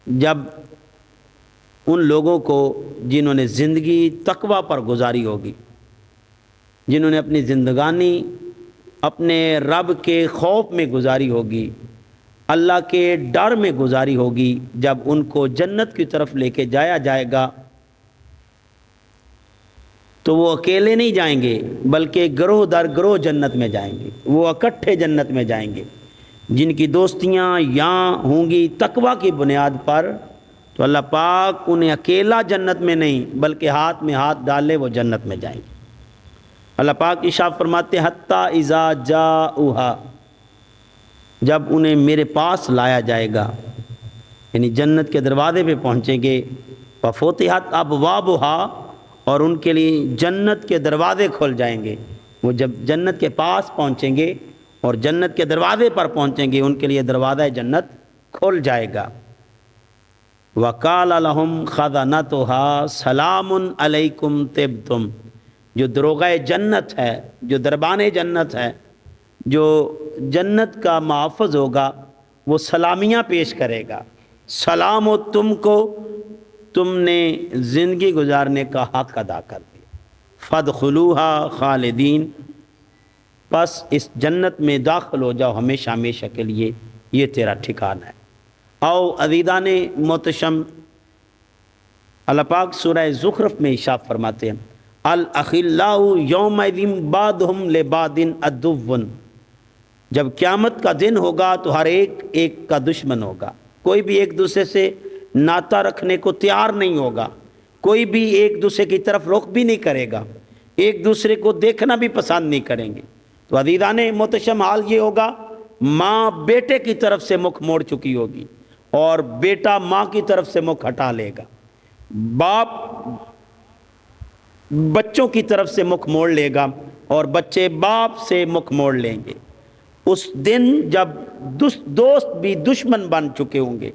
جب ان لوگوں کو جنہوں نے زندگی تقوی پر گزاری ہوگی، جنہوں نے اپنی زندگانی اپنے رب کے خوف میں گزاری ہوگی، اللہ کے ڈر میں گزاری ہوگی، جب ان کو جنت کی طرف لے کے جایا جائے گا تو وہ اکیلے نہیں جائیں گے بلکہ گروہ در گروہ جنت میں جائیں گے، وہ اکٹھے جنت میں جائیں گے۔ جن کی دوستیاں یہاں ہوں گی تقوی کی بنیاد پر، تو اللہ پاک انہیں اکیلا جنت میں نہیں بلکہ ہاتھ میں ہاتھ ڈالے وہ جنت میں جائیں گے۔ اللہ پاک ارشاد فرماتے حتیٰ اذا جاؤہا، جب انہیں میرے پاس لایا جائے گا، یعنی جنت کے دروازے پہ پہنچیں گے، وفتحت ابوابہا، اور ان کے لیے جنت کے دروازے کھل جائیں گے۔ وہ جب جنت کے پاس پہنچیں گے اور جنت کے دروازے پر پہنچیں گے، ان کے لیے دروازہ جنت کھل جائے گا۔ وقال لهم خزنتها سلام علیکم طبتم، جو دروغہ جنت ہے، جو دربان جنت ہے، جو جنت کا محافظ ہوگا، وہ سلامیاں پیش کرے گا، سلام ہو تم کو، تم نے زندگی گزارنے کا حق ادا کر دیا، فادخلوها خالدین، پس اس جنت میں داخل ہو جاؤ ہمیشہ ہمیشہ کے لیے، یہ تیرا ٹھکانہ ہے۔ او عزیزان محتشم، اللہ پاک سورہ زخرف میں ارشاد فرماتے ہیں الاخلاء یومئذ بعضهم لبعض عدو، جب قیامت کا دن ہوگا تو ہر ایک ایک کا دشمن ہوگا، کوئی بھی ایک دوسرے سے ناطہ رکھنے کو تیار نہیں ہوگا، کوئی بھی ایک دوسرے کی طرف رخ بھی نہیں کرے گا، ایک دوسرے کو دیکھنا بھی پسند نہیں کریں گے۔ تو عزیزان محتشم، حال یہ ہوگا ماں بیٹے کی طرف سے مکھ موڑ چکی ہوگی اور بیٹا ماں کی طرف سے مکھ ہٹا لے گا، باپ بچوں کی طرف سے مکھ موڑ لے گا اور بچے باپ سے مکھ موڑ لیں گے۔ اس دن جب دوست بھی دشمن بن چکے ہوں گے،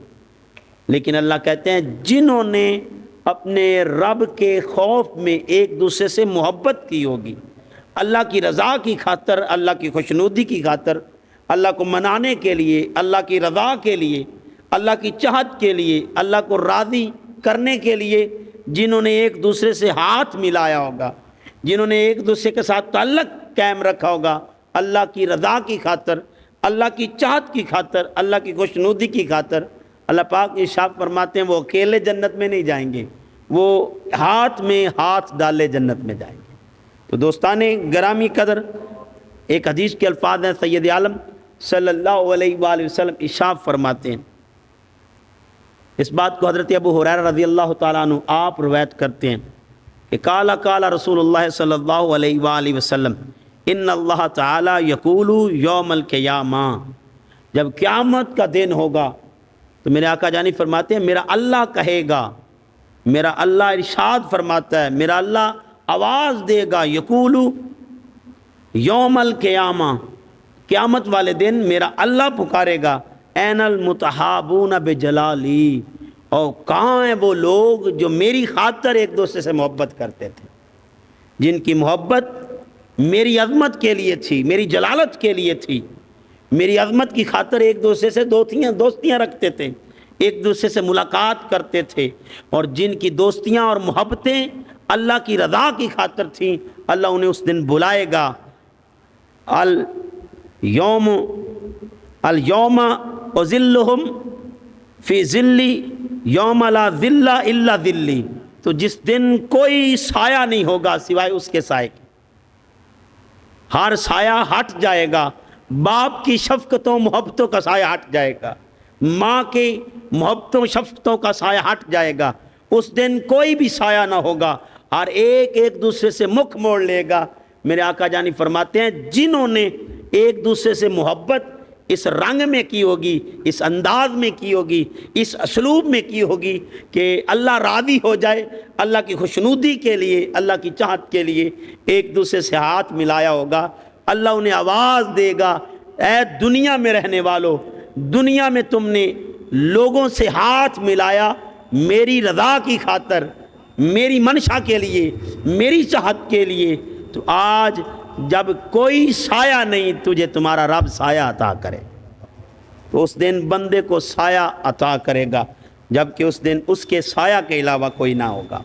لیکن اللہ کہتے ہیں جنہوں نے اپنے رب کے خوف میں ایک دوسرے سے محبت کی ہوگی، اللہ کی رضا کی خاطر، اللہ کی خوشنودی کی خاطر، اللہ کو منانے کے لیے، اللہ کی رضا کے لیے، اللہ کی چاہت کے لیے، اللہ کو راضی کرنے کے لیے، جنہوں نے ایک دوسرے سے ہاتھ ملایا ہوگا، جنہوں نے ایک دوسرے کے ساتھ تعلق قائم رکھا ہوگا، اللہ کی رضا کی خاطر، اللہ کی چاہت کی خاطر، اللہ کی خوشنودی کی خاطر، اللہ پاک ارشاد فرماتے ہیں وہ اکیلے جنت میں نہیں جائیں گے، وہ ہاتھ میں ہاتھ ڈالے جنت میں جائیں گے۔ تو دوستان گرامی قدر، ایک حدیث کے الفاظ ہیں، سید عالم صلی اللہ علیہ وآلہ وسلم ارشاد فرماتے ہیں، اس بات کو حضرت ابو ہریرہ رضی اللہ تعالیٰ عنہ آپ روایت کرتے ہیں کہ قال رسول اللہ صلی اللہ علیہ وآلہ وسلم ان اللہ تعالیٰ یقول یوم القیامہ، جب قیامت کا دن ہوگا تو میرے آقا جانی فرماتے ہیں میرا اللہ کہے گا، میرا اللہ ارشاد فرماتا ہے، میرا اللہ آواز دے گا، یقول یوم القیامہ، قیامت والے دن میرا اللہ پکارے گا، این المتحابون بجلالی، اور کہاں ہیں وہ لوگ جو میری خاطر ایک دوسرے سے محبت کرتے تھے، جن کی محبت میری عظمت کے لیے تھی، میری جلالت کے لیے تھی، میری عظمت کی خاطر ایک دوسرے سے دوستیاں رکھتے تھے، ایک دوسرے سے ملاقات کرتے تھے، اور جن کی دوستیاں اور محبتیں اللہ کی رضا کی خاطر تھیں، اللہ انہیں اس دن بلائے گا، اليوم اذلہم فی ذلی یوم لا ذل الا ذلی، تو جس دن کوئی سایہ نہیں ہوگا سوائے اس کے سائے کے، ہر سایہ ہٹ جائے گا، باپ کی شفقتوں محبتوں کا سایہ ہٹ جائے گا، ماں کی محبتوں شفقتوں کا سایہ ہٹ جائے گا، اس دن کوئی بھی سایہ نہ ہوگا، ہر ایک ایک دوسرے سے مکھ موڑ لے گا۔ میرے آقا جانی فرماتے ہیں جنہوں نے ایک دوسرے سے محبت اس رنگ میں کی ہوگی، اس انداز میں کی ہوگی، اس اسلوب میں کی ہوگی کہ اللہ راضی ہو جائے، اللہ کی خوشنودی کے لیے، اللہ کی چاہت کے لیے ایک دوسرے سے ہاتھ ملایا ہوگا، اللہ انہیں آواز دے گا، اے دنیا میں رہنے والو، دنیا میں تم نے لوگوں سے ہاتھ ملایا میری رضا کی خاطر، میری منشا کے لیے، میری چاہت کے لیے، تو آج جب کوئی سایہ نہیں تجھے تمہارا رب سایہ عطا کرے، تو اس دن بندے کو سایہ عطا کرے گا۔ جبکہ اس دن اس کے سایہ کے علاوہ کوئی نہ ہوگا۔